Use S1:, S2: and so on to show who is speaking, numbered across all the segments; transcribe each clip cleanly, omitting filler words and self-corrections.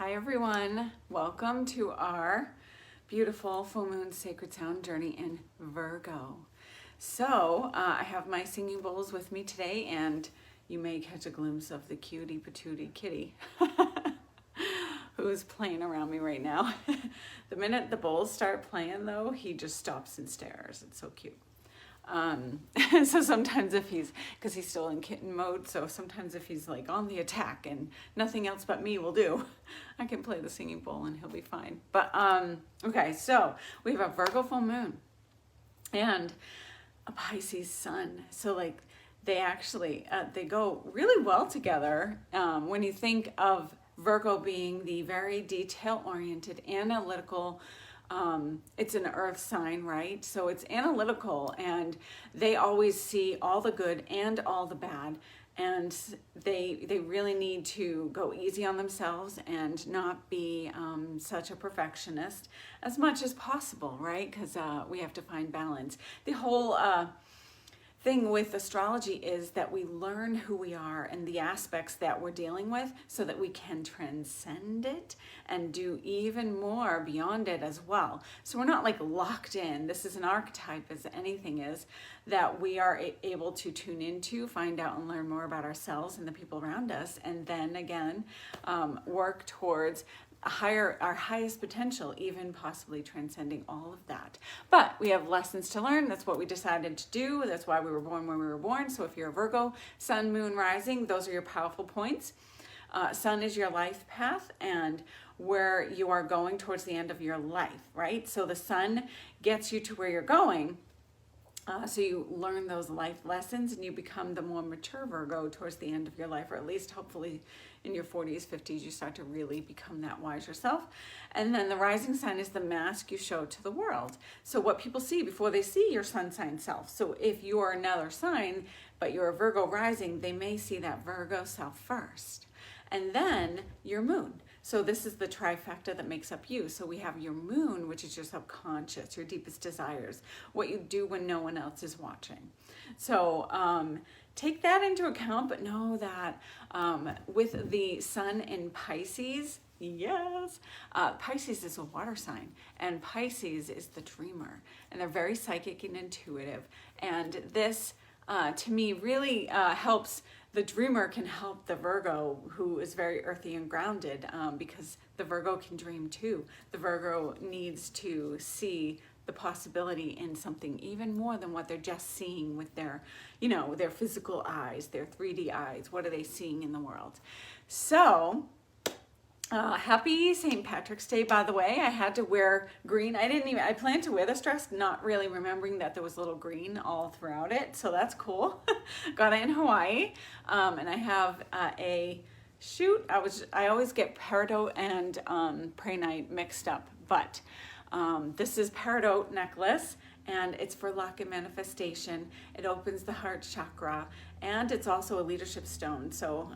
S1: Hi everyone, welcome to our beautiful full moon sacred sound journey in Virgo. So I have my singing bowls with me today, and you may catch a glimpse of the cutie patootie kitty who's playing around me right now. The minute the bowls start playing though, he just stops and stares. It's so cute. So sometimes if because he's still in kitten mode, so sometimes if he's like on the attack and nothing else but me will do, I can play the singing bowl and he'll be fine. But okay, so we have a Virgo full moon and a Pisces sun. So like they actually they go really well together when you think of Virgo being the very detail-oriented, analytical. It's an earth sign, right? So it's analytical, and they always see all the good and all the bad, and they really need to go easy on themselves and not be such a perfectionist as much as possible, right? Because we have to find balance. The whole thing with astrology is that we learn who we are and the aspects that we're dealing with so that we can transcend it and do even more beyond it as well. So we're not like locked in. This is an archetype, as anything is, that we are able to tune into, find out and learn more about ourselves and the people around us, and then again work towards our highest potential, even possibly transcending all of that. But we have lessons to learn. That's what we decided to do. That's why we were born when we were born. So if you're a Virgo, sun, moon, rising, those are your powerful points. Sun is your life path and where you are going towards the end of your life, right? So the sun gets you to where you're going. So you learn those life lessons and you become the more mature Virgo towards the end of your life, or at least hopefully in your 40s, 50s, you start to really become that wise yourself. And then the rising sign is the mask you show to the world. So what people see before they see your sun sign self. So if you're another sign, but you're a Virgo rising, they may see that Virgo self first. And then your moon. So this is the trifecta that makes up you. So we have your moon, which is your subconscious, your deepest desires, what you do when no one else is watching. So take that into account, but know that with the sun in Pisces, yes, Pisces is a water sign, and Pisces is the dreamer, and they're very psychic and intuitive. And this, to me, really helps. The dreamer can help the Virgo, who is very earthy and grounded, because the Virgo can dream too. The Virgo needs to see the possibility in something even more than what they're just seeing with their, their physical eyes, their 3D eyes. What are they seeing in the world? So, happy St. Patrick's Day, by the way. I had to wear green. I planned to wear this dress, not really remembering that there was a little green all throughout it. So that's cool. Got it in Hawaii. And I have a shoot. I always get Peridot and Pray Night mixed up, but this is Peridot Necklace, and it's for luck and manifestation. It opens the heart chakra, and it's also a leadership stone. So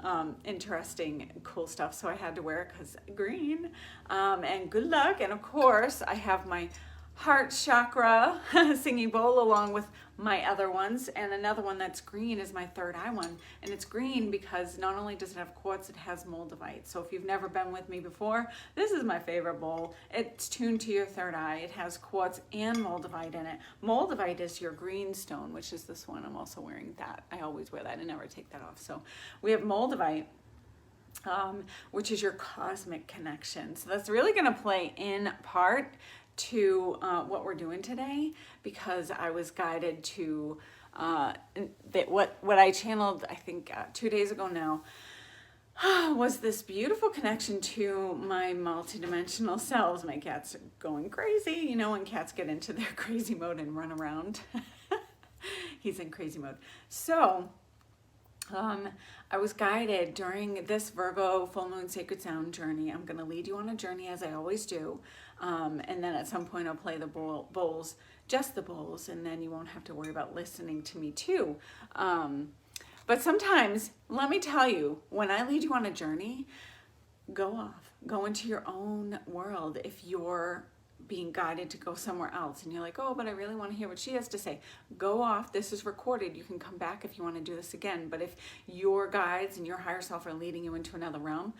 S1: interesting, cool stuff. So I had to wear it because green, and good luck. And of course, I have my heart chakra singing bowl along with my other ones, and another one that's green is my third eye one, and it's green because not only does it have quartz, it has moldavite. So if you've never been with me before, this is my favorite bowl. It's tuned to your third eye. It has quartz and moldavite in it. Moldavite is your green stone, which is this one. I'm also wearing that. I always wear that and never take that off. So we have moldavite, which is your cosmic connection. So that's really going to play in part to what we're doing today, because I was guided to what I channeled, I think 2 days ago now, was this beautiful connection to my multidimensional selves. My cat's going crazy, when cats get into their crazy mode and run around. He's in crazy mode. So I was guided during this Virgo full moon sacred sound journey. I'm going to lead you on a journey, as I always do. And then at some point I'll play the bowls, just the bowls, and then you won't have to worry about listening to me too. But sometimes, let me tell you, when I lead you on a journey, go into your own world. If you're being guided to go somewhere else and you're like, oh, but I really want to hear what she has to say, go off. This is recorded. You can come back if you want to do this again. But if your guides and your higher self are leading you into another realm,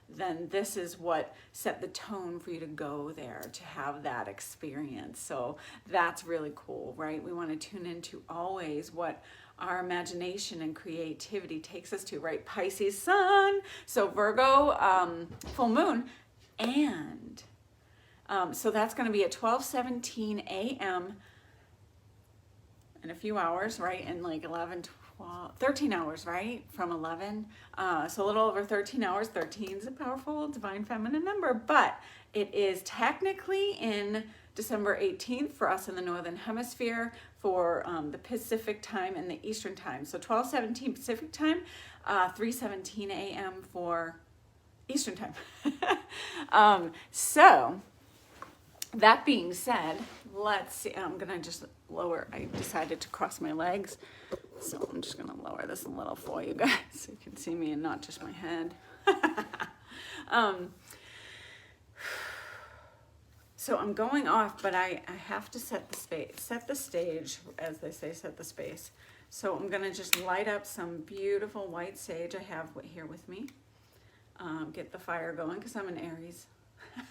S1: then this is what set the tone for you to go there, to have that experience. So that's really cool, right? We want to tune into always what our imagination and creativity takes us to, right? Pisces sun, so Virgo full moon, and so that's going to be at 12:17 a.m. in a few hours, right? In like 11, 12, 13 hours, right? From 11. So a little over 13 hours. 13 is a powerful divine feminine number, but it is technically in December 18th for us in the Northern Hemisphere, for the Pacific time and the Eastern time. So 12:17 Pacific time, 3:17 a.m. for Eastern time. So that being said, let's see. I'm gonna just lower. I decided to cross my legs, so I'm just gonna lower this a little for you guys so you can see me and not just my head. So I'm going off, but I have to set the stage, as they say, set the space. So I'm gonna just light up some beautiful white sage I have here with me. Get the fire going because I'm an Aries.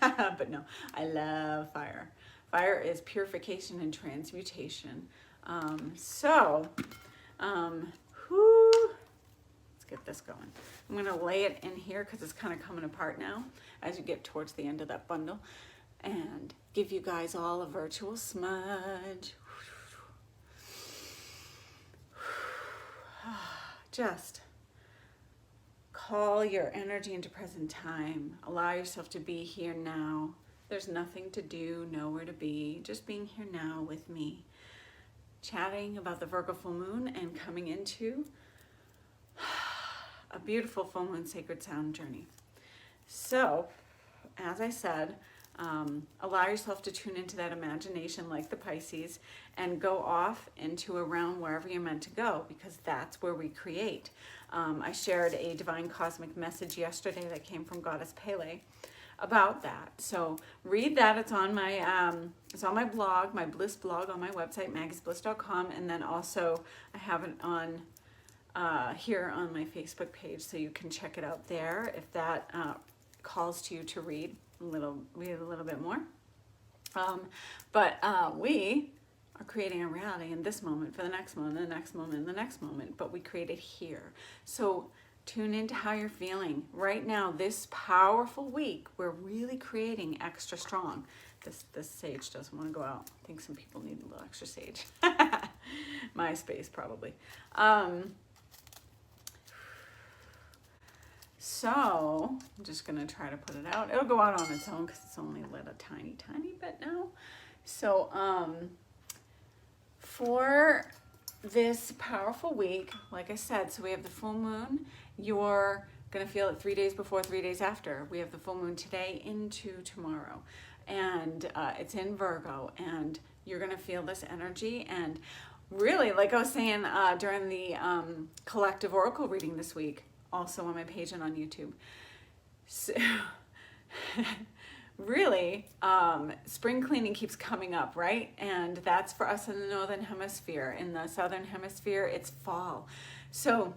S1: But no, I love fire. Fire is purification and transmutation. Let's get this going. I'm gonna lay it in here because it's kind of coming apart now as you get towards the end of that bundle, and give you guys all a virtual smudge. Just call your energy into present time. Allow yourself to be here now. There's nothing to do, nowhere to be. Just being here now with me. Chatting about the Virgo full moon and coming into a beautiful full moon sacred sound journey. So, as I said, allow yourself to tune into that imagination like the Pisces and go off into a realm wherever you're meant to go, because that's where we create. I shared a divine cosmic message yesterday that came from Goddess Pele about that. So read that. It's on my blog, my Bliss blog on my website, maggiesbliss.com, and then also I have it on here on my Facebook page, so you can check it out there if that calls to you to read a little bit more. But we are creating a reality in this moment, for the next moment, the next moment, and the next moment, but we create it here. So tune into how you're feeling right now. This powerful week, we're really creating extra strong. This sage doesn't want to go out. I think some people need a little extra sage. My space probably. So I'm just gonna try to put it out. It'll go out on its own because it's only lit a tiny bit now. So for this powerful week, like I said, so we have the full moon. You're gonna feel it 3 days before, 3 days after. We have the full moon today into tomorrow, and it's in Virgo, and you're gonna feel this energy. And really, like I was saying during the collective oracle reading this week, also on my page and on YouTube. So, really, spring cleaning keeps coming up, right? And that's for us in the Northern Hemisphere. In the Southern Hemisphere, it's fall. So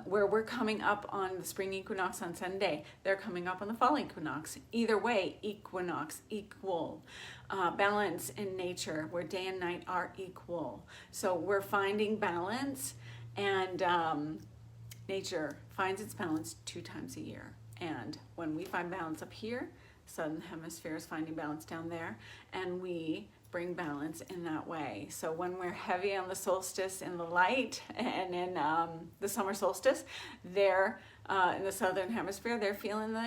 S1: where we're coming up on the spring equinox on Sunday, they're coming up on the fall equinox. Either way, equinox, equal. Balance in nature, where day and night are equal. So we're finding balance, and nature finds its balance 2 times a year. And when we find balance up here, Southern Hemisphere is finding balance down there, and we bring balance in that way. So when we're heavy on the solstice in the light, and in the summer solstice, they're in the Southern Hemisphere, they're feeling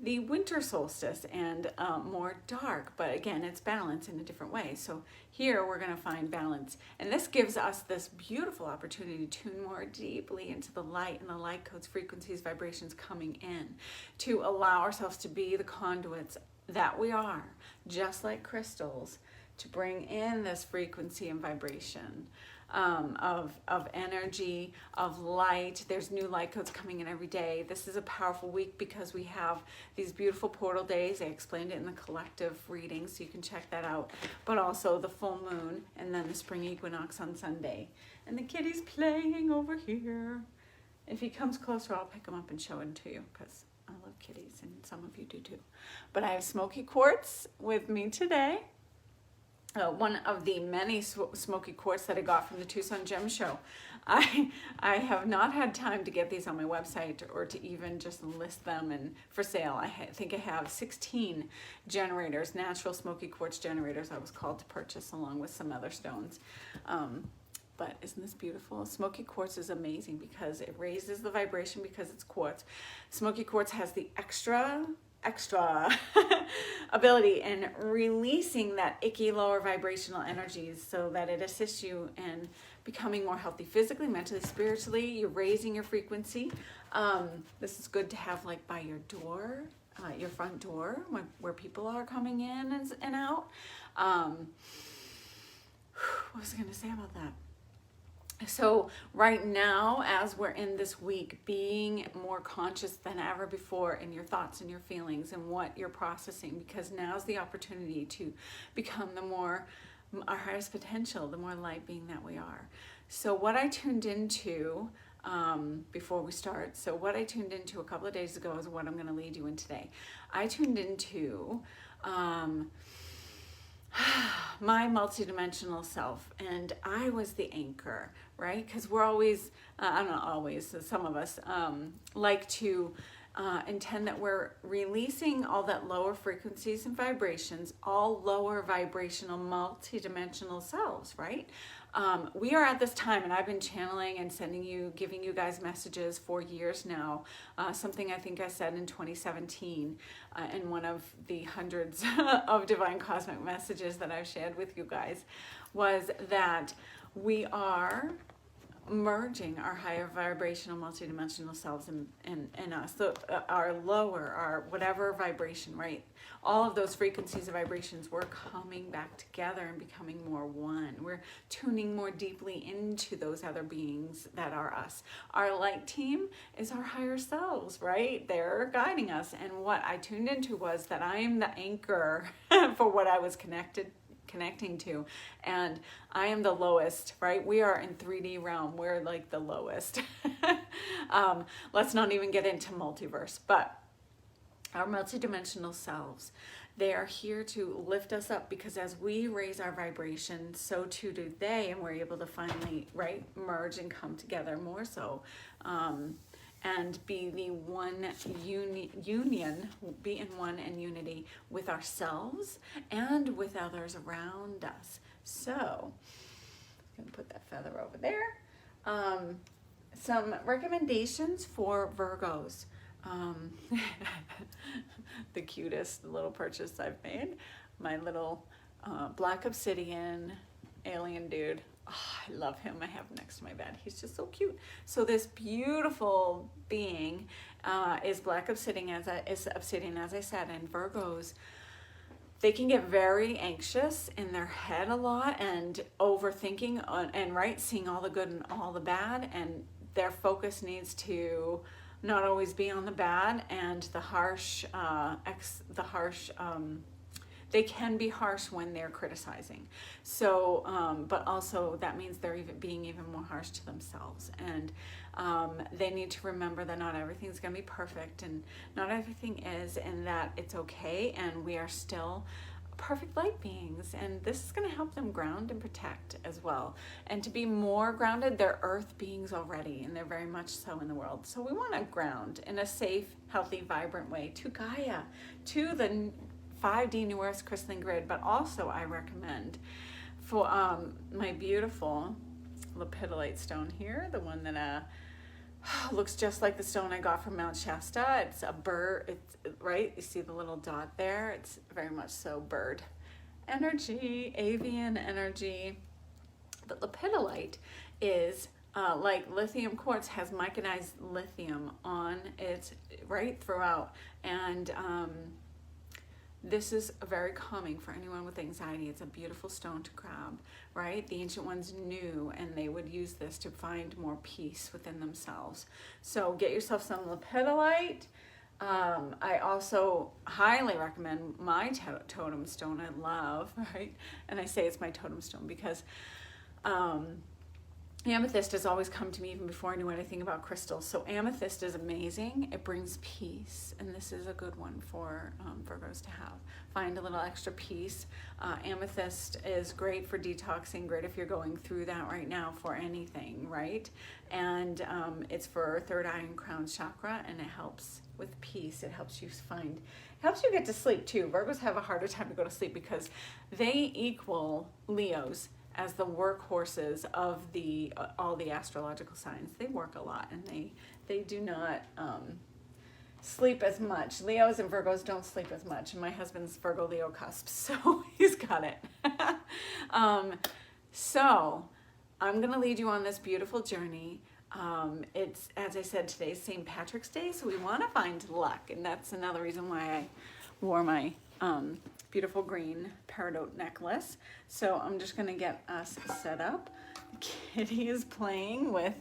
S1: the winter solstice and more dark. But again, it's balance in a different way. So here we're going to find balance, and this gives us this beautiful opportunity to tune more deeply into the light and the light codes, frequencies, vibrations coming in, to allow ourselves to be the conduits that we are, just like crystals, to bring in this frequency and vibration of energy, of light. There's new light codes coming in every day. This is a powerful week because we have these beautiful portal days. I explained it in the collective reading, so you can check that out. But also the full moon, and then the spring equinox on Sunday. And the kitty's playing over here. If he comes closer, I'll pick him up and show him to you, because I love kitties, and some of you do too. But I have Smoky Quartz with me today. One of the many Smoky Quartz that I got from the Tucson Gem Show. I have not had time to get these on my website or to even just list them and for sale. I think I have 16 generators, natural Smoky Quartz generators I was called to purchase along with some other stones. But isn't this beautiful? Smoky Quartz is amazing because it raises the vibration because it's quartz. Smoky Quartz has the extra ability in releasing that icky lower vibrational energies so that it assists you in becoming more healthy physically, mentally, spiritually. You're raising your frequency. This is good to have like by your door, your front door, where people are coming in and out. What was I going to say about that? So right now, as we're in this week, being more conscious than ever before in your thoughts and your feelings and what you're processing, because now's the opportunity to become our highest potential, the more light being that we are. So what I tuned into before we start, what I tuned into a couple of days ago is what I'm going to lead you in today. I tuned into my multidimensional self, and I was the anchor, right? Because we're always, I'm not always, some of us like to intend that we're releasing all that lower frequencies and vibrations, all lower vibrational multidimensional selves, right? We are at this time, and I've been channeling and giving you guys messages for years now. Something I think I said in 2017 in one of the hundreds of divine cosmic messages that I've shared with you guys was that we are merging our higher vibrational multidimensional selves in us, so our lower, our whatever vibration, right? All of those frequencies of vibrations, we're coming back together and becoming more one. We're tuning more deeply into those other beings that are us. Our light team is our higher selves, right? They're guiding us. And what I tuned into was that I am the anchor for what I was connecting to, and I am the lowest, right? We are in 3D realm. We're like the lowest. Let's not even get into multiverse, but our multidimensional selves, they are here to lift us up, because as we raise our vibration, so too do they, and we're able to finally, right, merge and come together more so, and be the one union, be in one and unity with ourselves and with others around us. So, I'm gonna put that feather over there. Some recommendations for Virgos. The cutest little purchase I've made, my little black obsidian alien dude. Oh, I love him. I have him next to my bed. He's just so cute. So this beautiful being is black obsidian, as I said, and Virgos, they can get very anxious in their head a lot and overthinking and right, seeing all the good and all the bad, and their focus needs to not always be on the bad and the harsh, they can be harsh when they're criticizing. So, but also that means they're being even more harsh to themselves. And they need to remember that not everything's gonna be perfect, and not everything is, and that it's okay, and we are still perfect light beings, and this is going to help them ground and protect as well, and to be more grounded. They're earth beings already, and they're very much so in the world, so we want to ground in a safe, healthy, vibrant way to Gaia, to the 5D New Earth crystalline grid. But also I recommend for my beautiful lepidolite stone here, the one that looks just like the stone I got from Mount Shasta. It's a bird, it's right, you see the little dot there? It's very much so bird energy, avian energy. But lepidolite is like lithium quartz, has micanized lithium on it right throughout, and this is very calming for anyone with anxiety. It's a beautiful stone to grab, right? The ancient ones knew, and they would use this to find more peace within themselves. So get yourself some lepidolite. I also highly recommend my totem stone I love, right? And I say it's my totem stone because Amethyst has always come to me even before I knew anything about crystals. So amethyst is amazing. It brings peace, and this is a good one for Virgos to have. Find a little extra peace. Amethyst is great for detoxing, great if you're going through that right now for anything, right? And it's for third eye and crown chakra, and it helps with peace. It helps you helps you get to sleep too. Virgos have a harder time to go to sleep because they equal Leos as the workhorses of all the astrological signs. They work a lot, and they do not sleep as much. Leos and Virgos don't sleep as much, and my husband's Virgo Leo cusp, so he's got it. So I'm gonna lead you on this beautiful journey. It's, as I said, today's St. Patrick's Day, so we want to find luck, and that's another reason why I wore my beautiful green Peridot necklace. So I'm just gonna get us set up. Kitty is playing with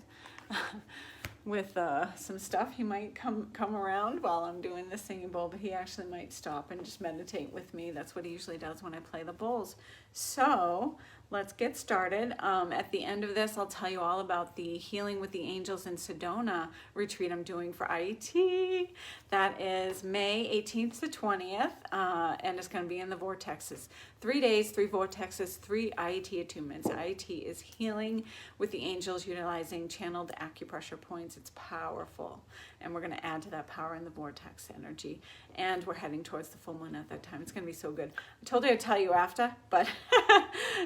S1: some stuff. He might come around while I'm doing the singing bowl, but he actually might stop and just meditate with me. That's what he usually does when I play the bowls. So let's get started. At the end of this, I'll tell you all about the Healing with the Angels in Sedona retreat I'm doing for IET. That is May 18th to 20th, and it's going to be in the vortexes. 3 days, 3 vortexes, 3 IET attunements. IET is healing with the angels utilizing channeled acupressure points. It's powerful, and we're going to add to that power in the vortex energy. And we're heading towards the full moon at that time. It's going to be so good. I told you I'd tell you after, but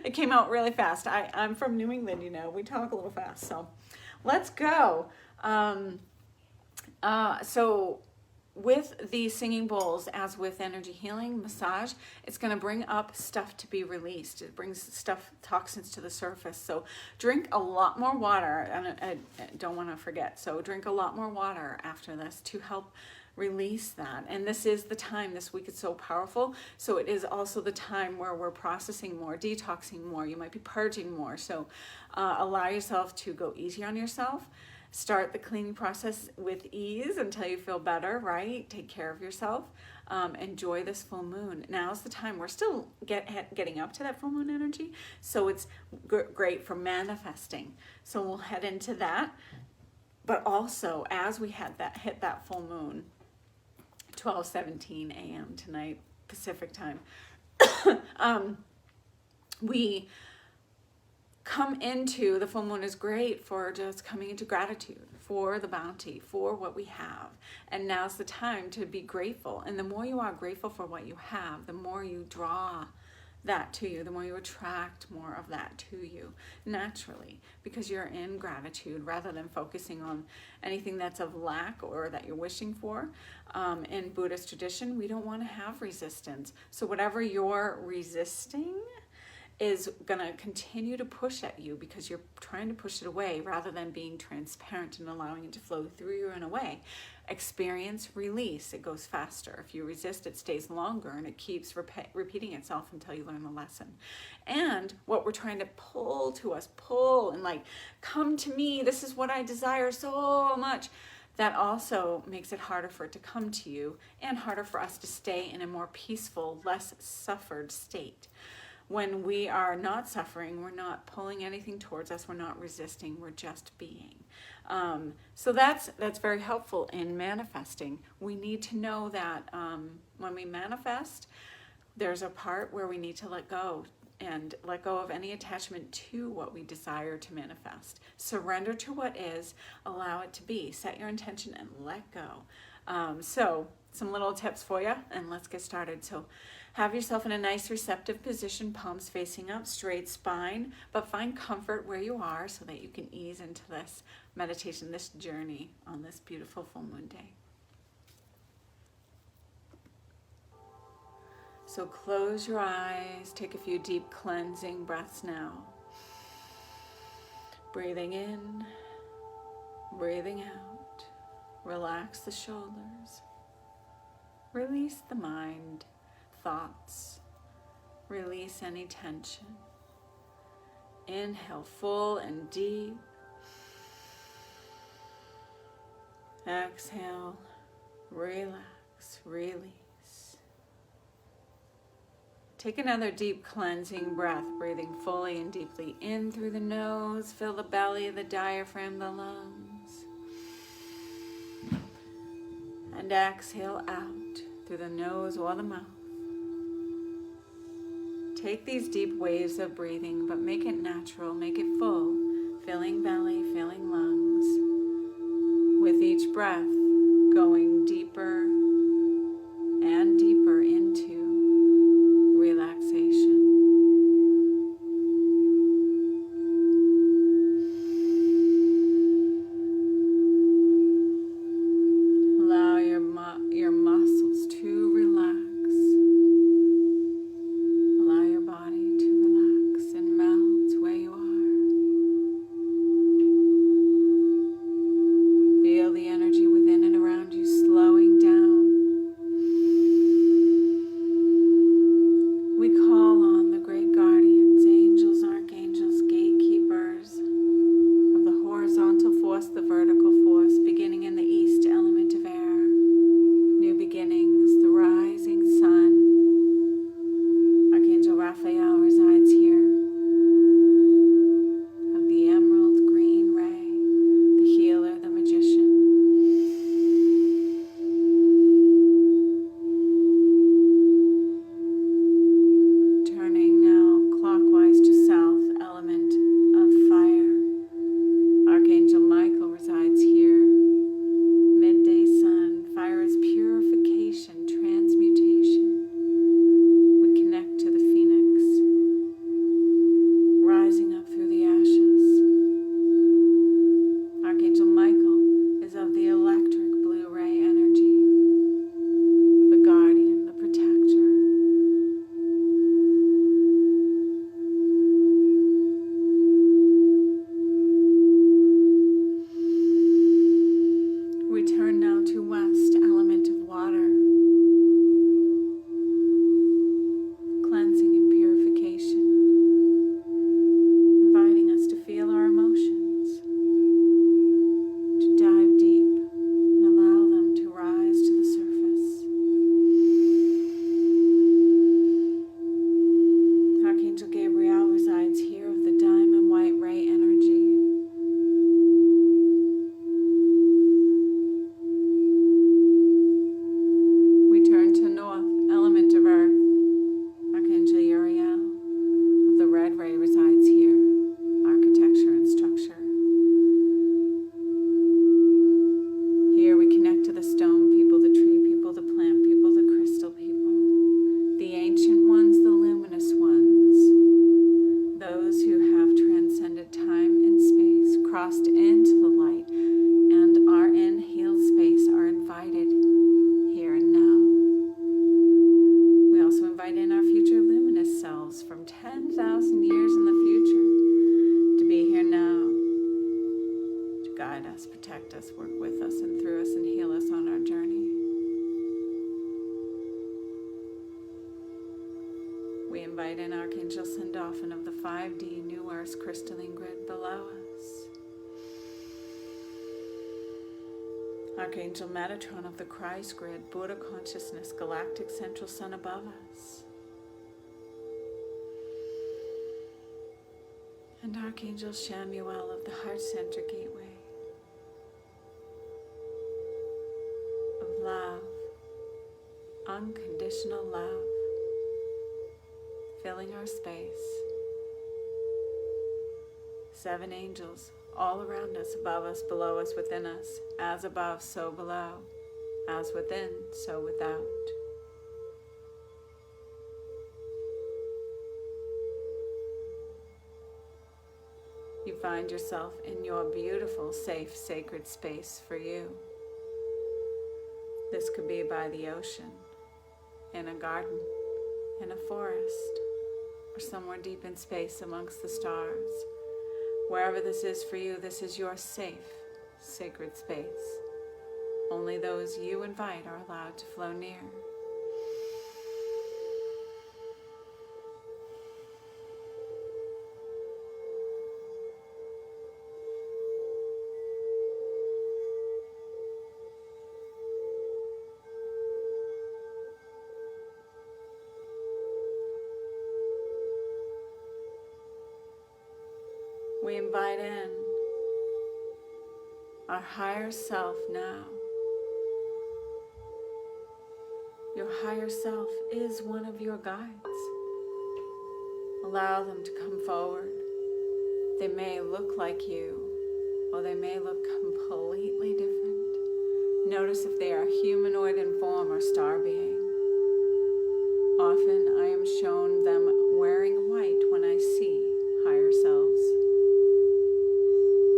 S1: it came out really fast. I'm from New England, you know. We talk a little fast, so let's go. So with the singing bowls, as with energy healing, massage, it's going to bring up stuff to be released. It brings toxins to the surface. So drink a lot more water, and I don't want to forget. So drink a lot more water after this to help release that. And this is the time, this week it's so powerful. So it is also the time where we're processing more, detoxing more. You might be purging more. So allow yourself to go easy on yourself. Start the cleaning process with ease until you feel better, right? Take care of yourself. Enjoy this full moon. Now's the time. We're still getting up to that full moon energy, so it's great for manifesting. So we'll head into that. But also, as we hit that full moon, 12:17 a.m. tonight, Pacific time, we come into the full moon is great for just coming into gratitude for the bounty, for what we have. And now's the time to be grateful. And the more you are grateful for what you have, the more you draw that to you, the more you attract more of that to you naturally, because you're in gratitude rather than focusing on anything that's of lack or that you're wishing for. In Buddhist tradition, we don't want to have resistance. So whatever you're resisting is going to continue to push at you because you're trying to push it away rather than being transparent and allowing it to flow through you in a way. Experience, release, it goes faster. If you resist, it stays longer, and it keeps repeating itself until you learn the lesson. And what we're trying to pull and like, come to me, this is what I desire so much, that also makes it harder for it to come to you and harder for us to stay in a more peaceful, less suffered state. When we are not suffering, we're not pulling anything towards us, we're not resisting, we're just being. So that's very helpful in manifesting. We need to know that when we manifest, there's a part where we need to let go of any attachment to what we desire to manifest. Surrender to what is, allow it to be. Set your intention and let go. So some little tips for you, and let's get started. So have yourself in a nice receptive position, palms facing up, straight spine, but find comfort where you are so that you can ease into this meditation, this journey on this beautiful full moon day. So close your eyes, take a few deep cleansing breaths now. Breathing in, breathing out. Relax the shoulders. Release the mind, thoughts. Release any tension. Inhale full and deep. Exhale, relax, release. Take another deep cleansing breath, breathing fully and deeply in through the nose. Fill the belly, the diaphragm, the lungs. And exhale out through the nose or the mouth. Take these deep waves of breathing, but make it natural, make it full. Filling belly, filling lungs. With each breath, going deeper and deeper into relaxation. Allow your muscles to relax. Allow your body to relax and melt where you are. Feel the energy within and around you slowing down. We call on the great guardians, angels, archangels, gatekeepers of the horizontal force, the vertical force, beginning in the east, element of air, new beginnings, the rising sun. Archangel Raphael resides here, of the emerald green ray, the healer, the magician. Turning now clockwise to south, element of fire. Archangel Michael resides here. Midday sun. Fire is purification, transmutation. We connect to the phoenix, rising up through the ashes. Archangel Michael is of the electric blue ray energy, the guardian, the protector. We turn now to west, element of water. Cleansing and purification. Inviting us to feel our emotions, to dive deep and allow them to rise to the surface. Archangel Gabriel resides here, of the diamond white ray energy. We turn to north, element of earth. Archangel Uriel of the red ray resides here, architecture and structure. Here we connect to the stone people, the tree people, the plant people, the crystal people, the ancient ones, the luminous ones, those who have transcended time and space, crossed into the light, and are in healed space, are invited here and now. We also invite in our future luminous selves from 10,000 years in the future to be here now, to guide us, protect us, work with us and through us, and heal us on our journey. We invite in Archangel Sandalphon of the 5D New Earth crystalline grid below us. Archangel Metatron of the Christ grid, Buddha consciousness, galactic central sun above us. And Archangel Shamuel of the heart center gateway, of love, unconditional love, filling our space. 7 angels all around us, above us, below us, within us, as above, so below, as within, so without. You find yourself in your beautiful, safe, sacred space for you. This could be by the ocean, in a garden, in a forest, or somewhere deep in space amongst the stars. Wherever this is for you, this is your safe, sacred space. Only those you invite are allowed to flow near. We invite in our higher self now. Your higher self is one of your guides. Allow them to come forward. They may look like you, or they may look completely different. Notice if they are humanoid in form or star being. Often I am shown them wearing white when I see higher selves.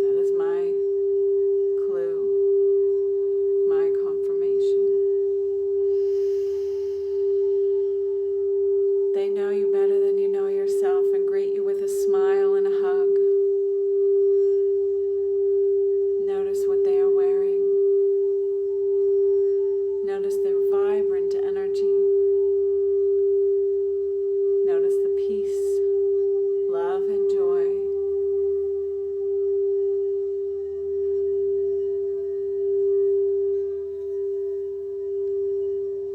S1: That is my clue, my confirmation. They know you better than you know yourself and greet you with a smile and a hug. Notice what they are wearing. Notice their vibrant energy. Notice the peace, love, and joy.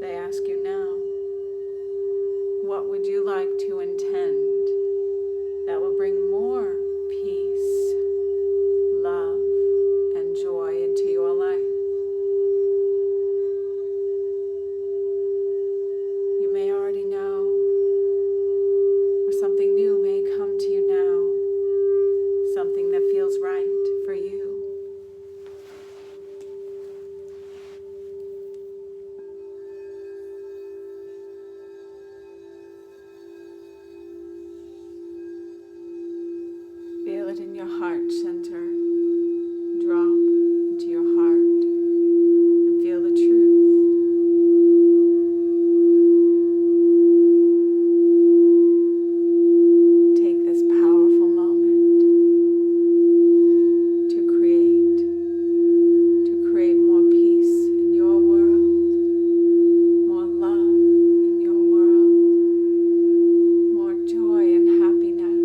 S1: They ask you now, what would you like to intend that will bring more peace, love, and joy into your life? You may already know, or something new may come to you now, something that feels right for you. Feel it in your heart center. Drop into your heart and feel the truth. Take this powerful moment to create more peace in your world, more love in your world, more joy and happiness.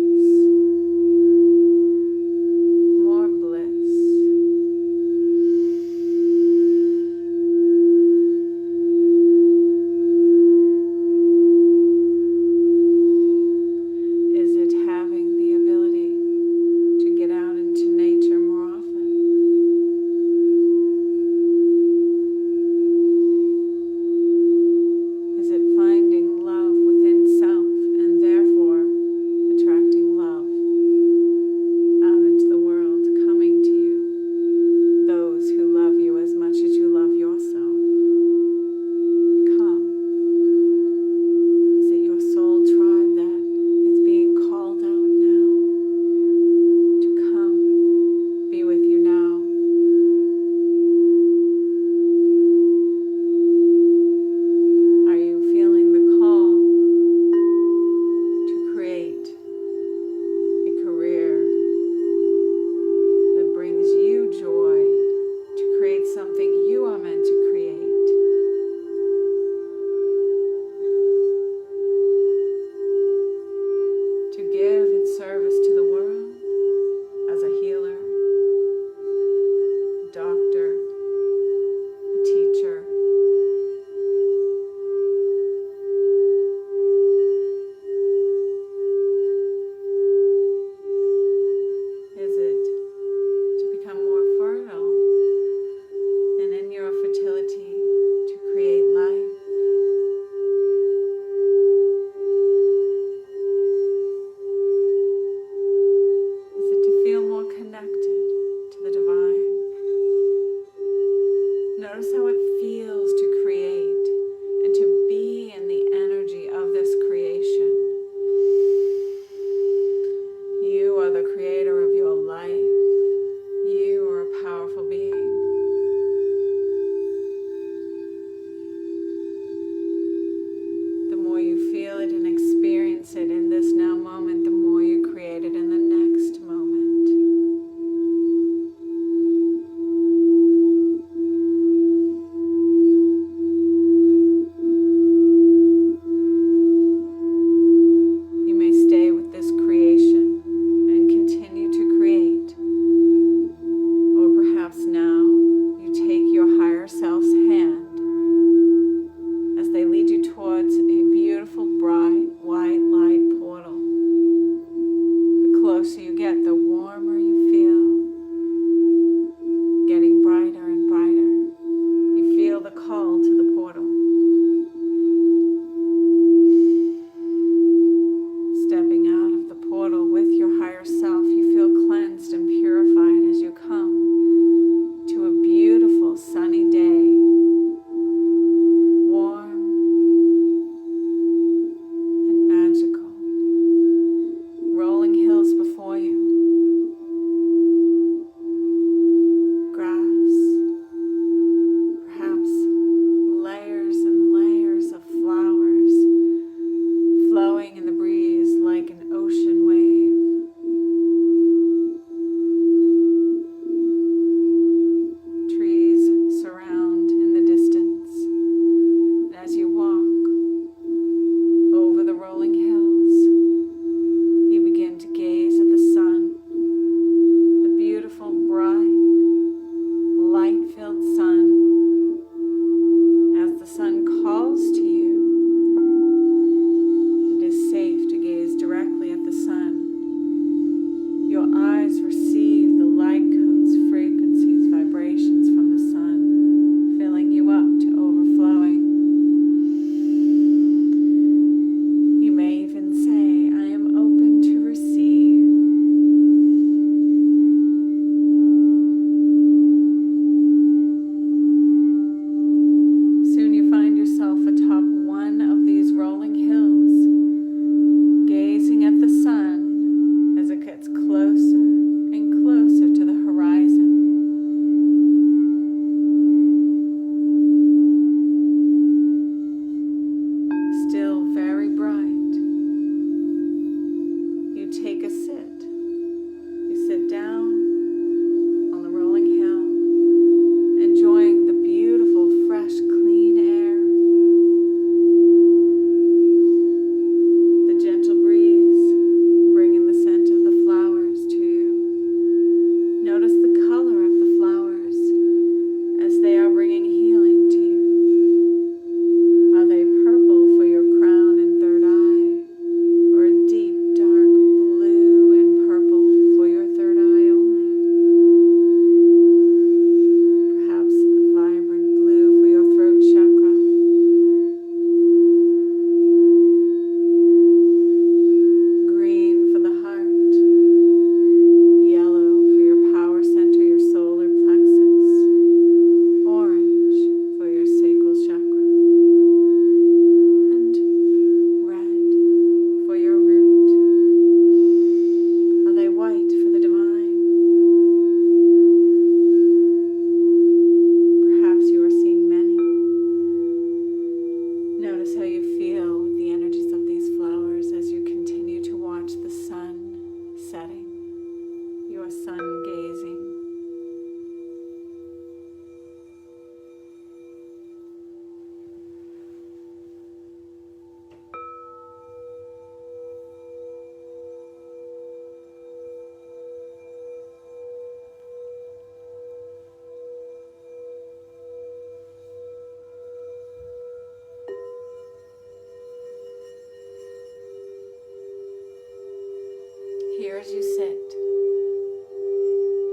S1: as you sit,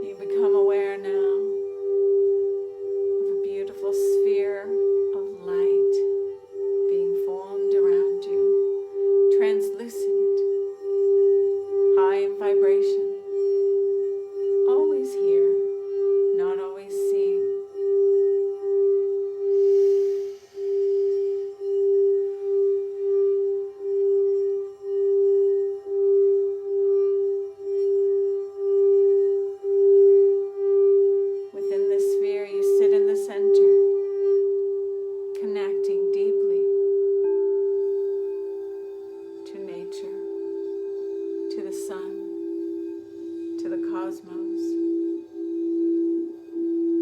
S1: you become aware now of a beautiful sphere of light being formed around you, translucent, high in vibration, always here, not always seen. Within this sphere, you sit in the center, connecting deeply to nature, to the sun, to the cosmos.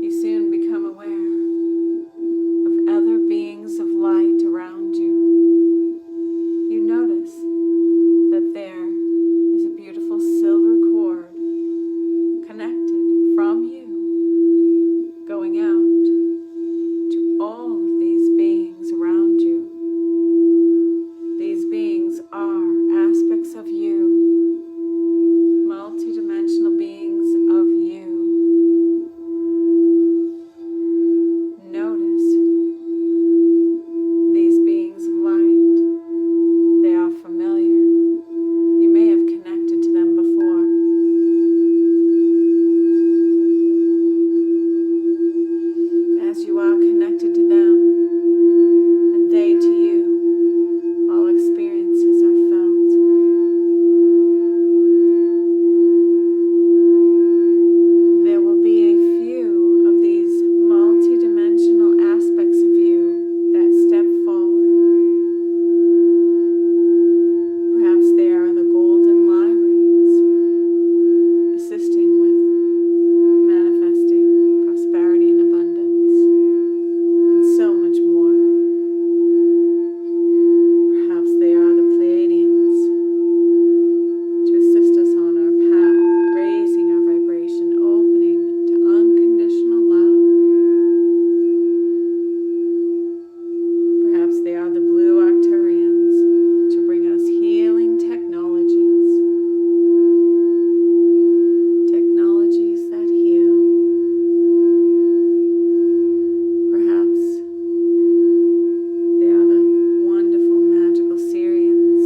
S1: You soon become aware of other beings of light around you. You notice that there is a beautiful silver cord connected from you, going out to all of these beings around you. These beings are aspects of you, multidimensional beings of you. Notice these beings of light. They are familiar. You may have connected to them before. As you are connected to them, and they to you, all experiences are felt. There will be a few of these multidimensional aspects of you that step forward. Perhaps they are the golden Lyrans, assisting with manifesting prosperity and abundance, and so much more. Perhaps they are the Pleiadians, to assist us on our path, raising our vibration, opening to unconditional love. Perhaps they are the blue Arcturians, to bring us healing technologies. Technologies that heal. Perhaps they are the wonderful magical Syrians,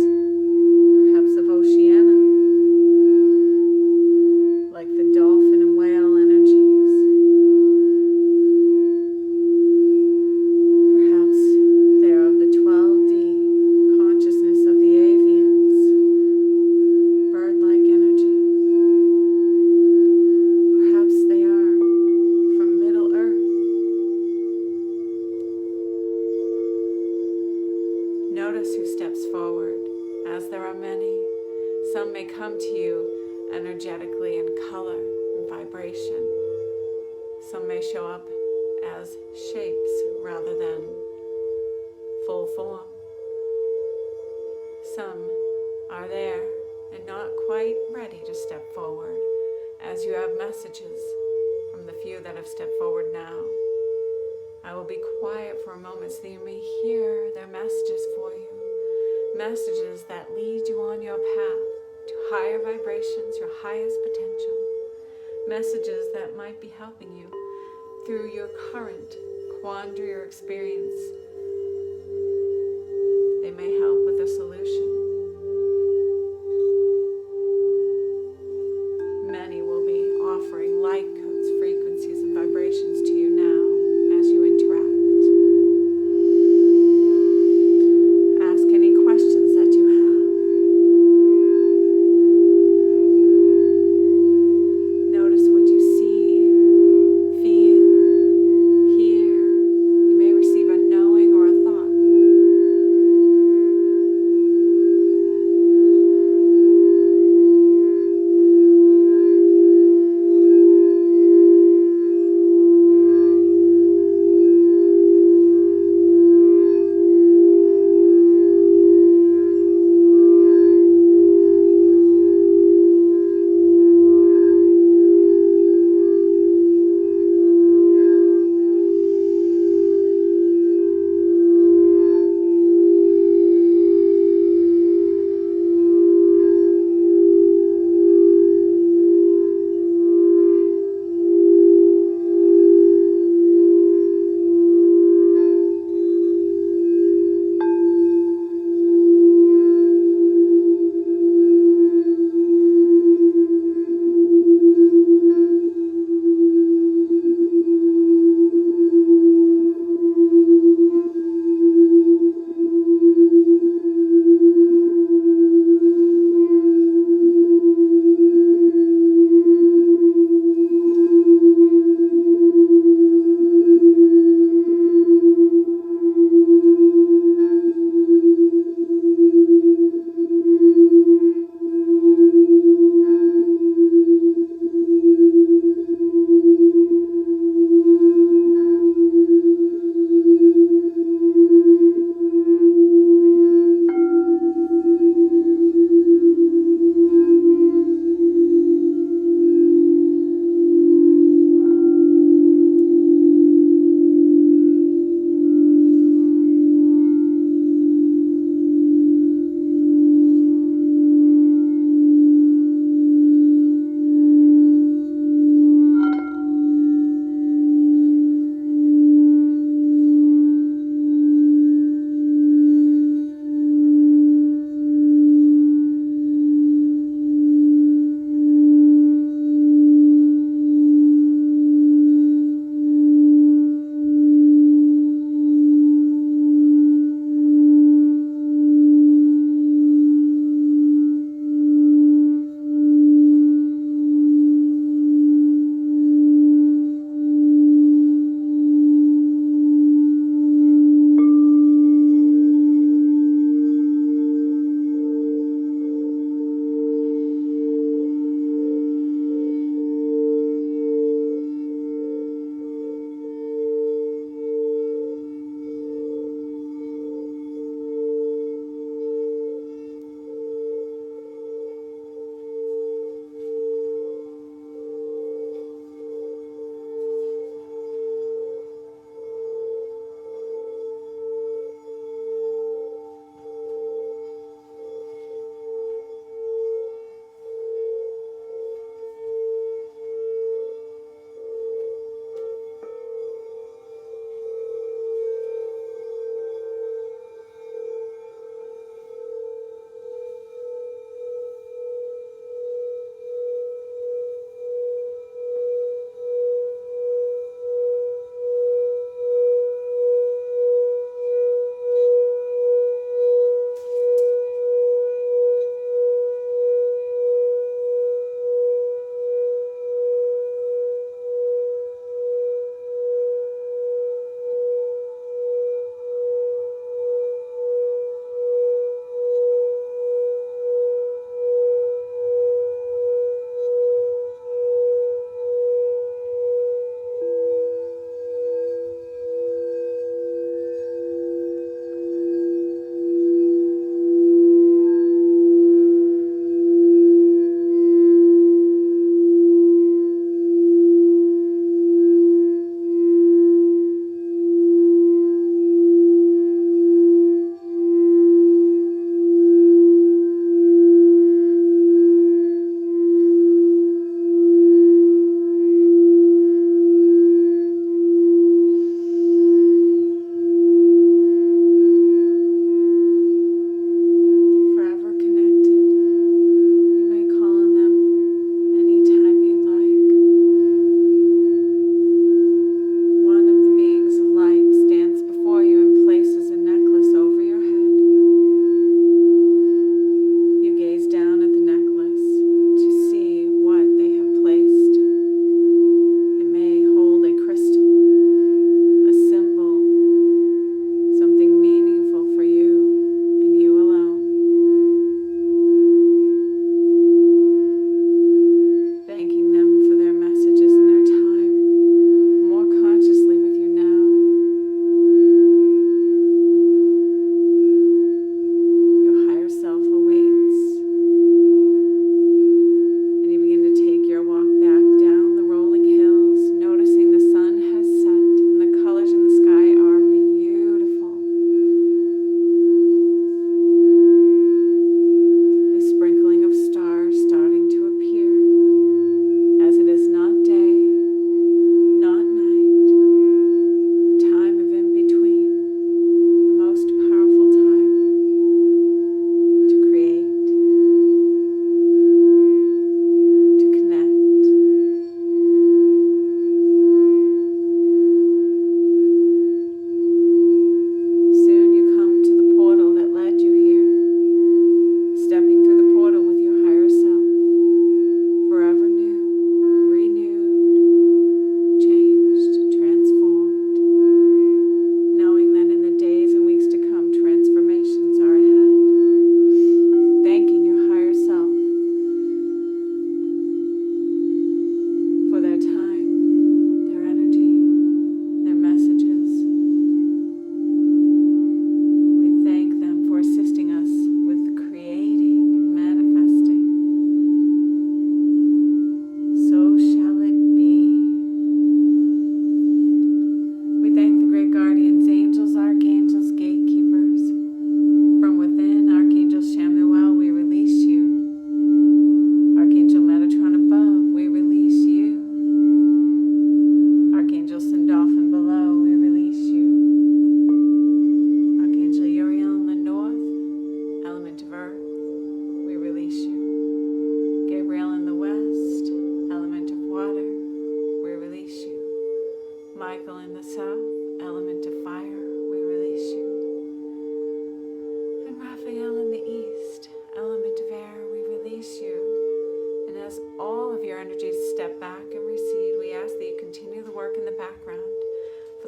S1: perhaps of Oceania, like the dolphin and whale energies. Perhaps they are of the 12D consciousness of the avians, bird-like energy. Perhaps they are from Middle Earth. Notice who steps forward, as there are many. Some may come to you energetically in color and vibration. Some may show up as shapes rather than full form. Some are there and not quite ready to step forward, as you have messages from the few that have stepped forward now. I will be quiet for a moment so that you may hear their messages for you. Messages that lead you on your path to higher vibrations, your highest potential. Messages that might be helping you through your current quandary or experience. They may help with a solution. Many will be offering light codes, frequencies, and vibrations to you now as you interact. Ask any questions that you have. Notice what you see, feel, hear. You may receive a knowing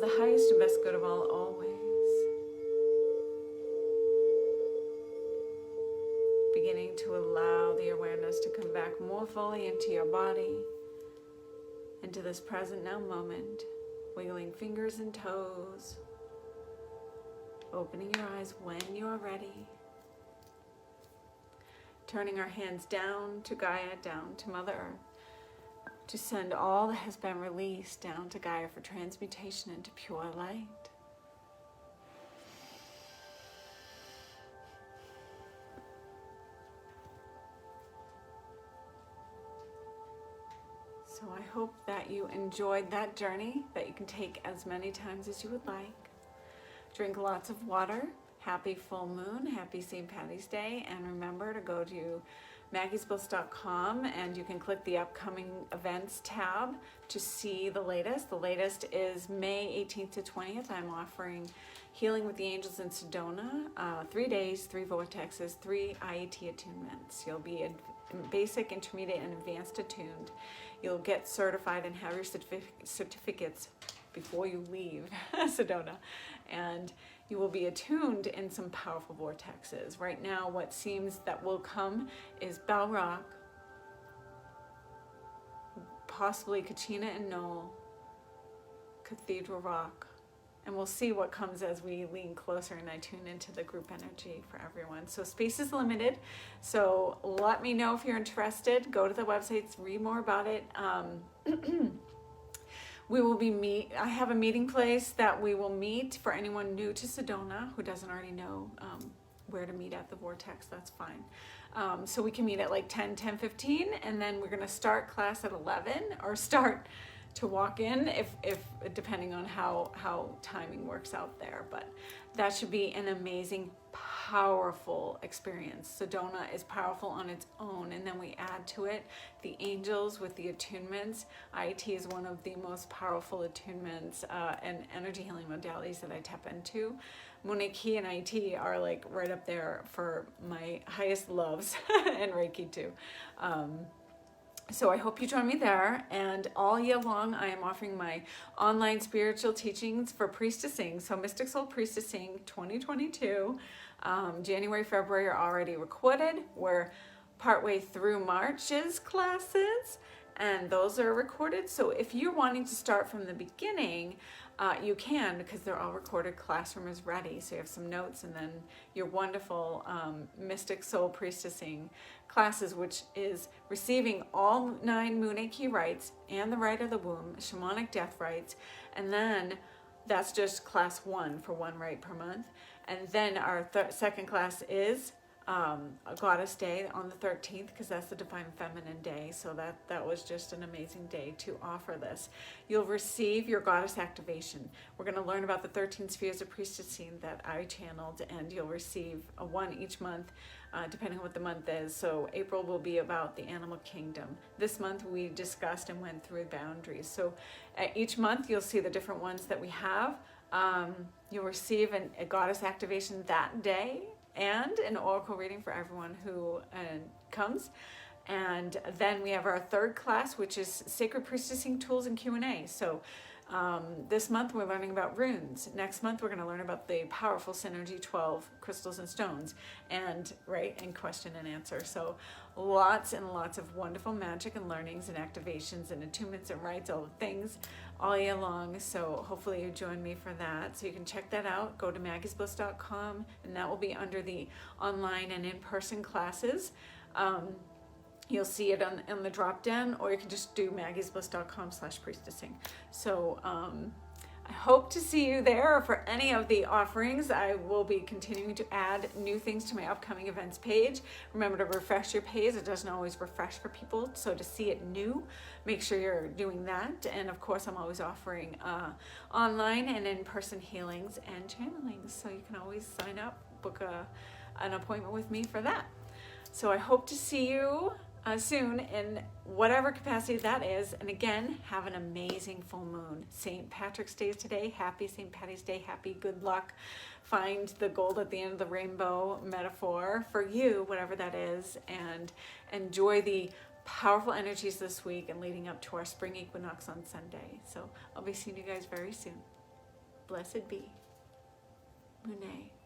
S1: the highest and best good of all always. Beginning to allow the awareness to come back more fully into your body, into this present now moment, wiggling fingers and toes, opening your eyes when you're ready, turning our hands down to Gaia, down to Mother Earth, to send all that has been released down to Gaia for transmutation into pure light. So I hope that you enjoyed that journey, that you can take as many times as you would like. Drink lots of water. Happy full moon. Happy St. Patty's Day. And remember to go to maggiesbliss.com and you can click the upcoming events tab to see the latest. The latest is May 18th to 20th. I'm offering Healing with the Angels in Sedona. 3 days, 3 vortexes, 3 IET attunements. You'll be basic, intermediate, and advanced attuned. You'll get certified and have your certificates before you leave Sedona. And you will be attuned in some powerful vortexes. Right now, what seems that will come is Bell Rock, possibly Kachina and Knoll, Cathedral Rock. And we'll see what comes as we lean closer and I tune into the group energy for everyone. So space is limited. So let me know if you're interested. Go to the websites, read more about it. We will be I have a meeting place that we will meet for anyone new to Sedona who doesn't already know where to meet at the Vortex. That's fine. So we can meet at like 10:15, and then we're going to start class at 11, or start to walk in if depending on how timing works out there. But that should be an amazing, powerful experience. Sedona is powerful on its own, and then we add to it the angels with the attunements. IET is one of the most powerful attunements and energy healing modalities that I tap into. Reiki and IET are like right up there for my highest loves, and Reiki too. So I hope you join me there, and all year long I am offering my online spiritual teachings for priestessing. So Mystic Soul Priestessing 2022, January, February are already recorded. We're partway through March's classes, and those are recorded. So if you're wanting to start from the beginning, you can, because they're all recorded. Classroom is ready, so you have some notes, and then your wonderful Mystic Soul Priestessing classes, which is receiving all 9 Moonaki rites and the rite of the womb, shamanic death rites, and then that's just class 1 for 1 rite per month. And then our second class is a Goddess Day on the 13th, because that's the Divine Feminine Day. So that was just an amazing day to offer this. You'll receive your Goddess Activation. We're going to learn about the 13 spheres of priestessing that I channeled, and you'll receive one each month, depending on what the month is. So April will be about the animal kingdom. This month we discussed and went through boundaries. So each month you'll see the different ones that we have. You'll receive a Goddess Activation that day, and an oracle reading for everyone who comes. And then we have our third class, which is Sacred Priestessing Tools and Q&A. So this month we're learning about runes. Next month we're going to learn about the powerful Synergy 12 crystals and stones, and question and answer. So lots and lots of wonderful magic and learnings and activations and attunements and rites, all the things all year long. So hopefully you join me for that. So you can check that out. Go to maggiesbliss.com, and that will be under the online and in-person classes. You'll see it on the drop down, or you can just do maggiesbliss.com/priestessing. So I hope to see you there for any of the offerings. I will be continuing to add new things to my upcoming events page. Remember to refresh your page. It doesn't always refresh for people. So to see it new, make sure you're doing that. And of course, I'm always offering online and in-person healings and channelings. So you can always sign up, book an appointment with me for that. So I hope to see you soon in whatever capacity that is. And again, have an amazing full moon. St. Patrick's Day is today. Happy St. Patty's Day. Happy good luck. Find the gold at the end of the rainbow metaphor for you, whatever that is, and enjoy the powerful energies this week and leading up to our spring equinox on Sunday. So I'll be seeing you guys very soon. Blessed be. Monet.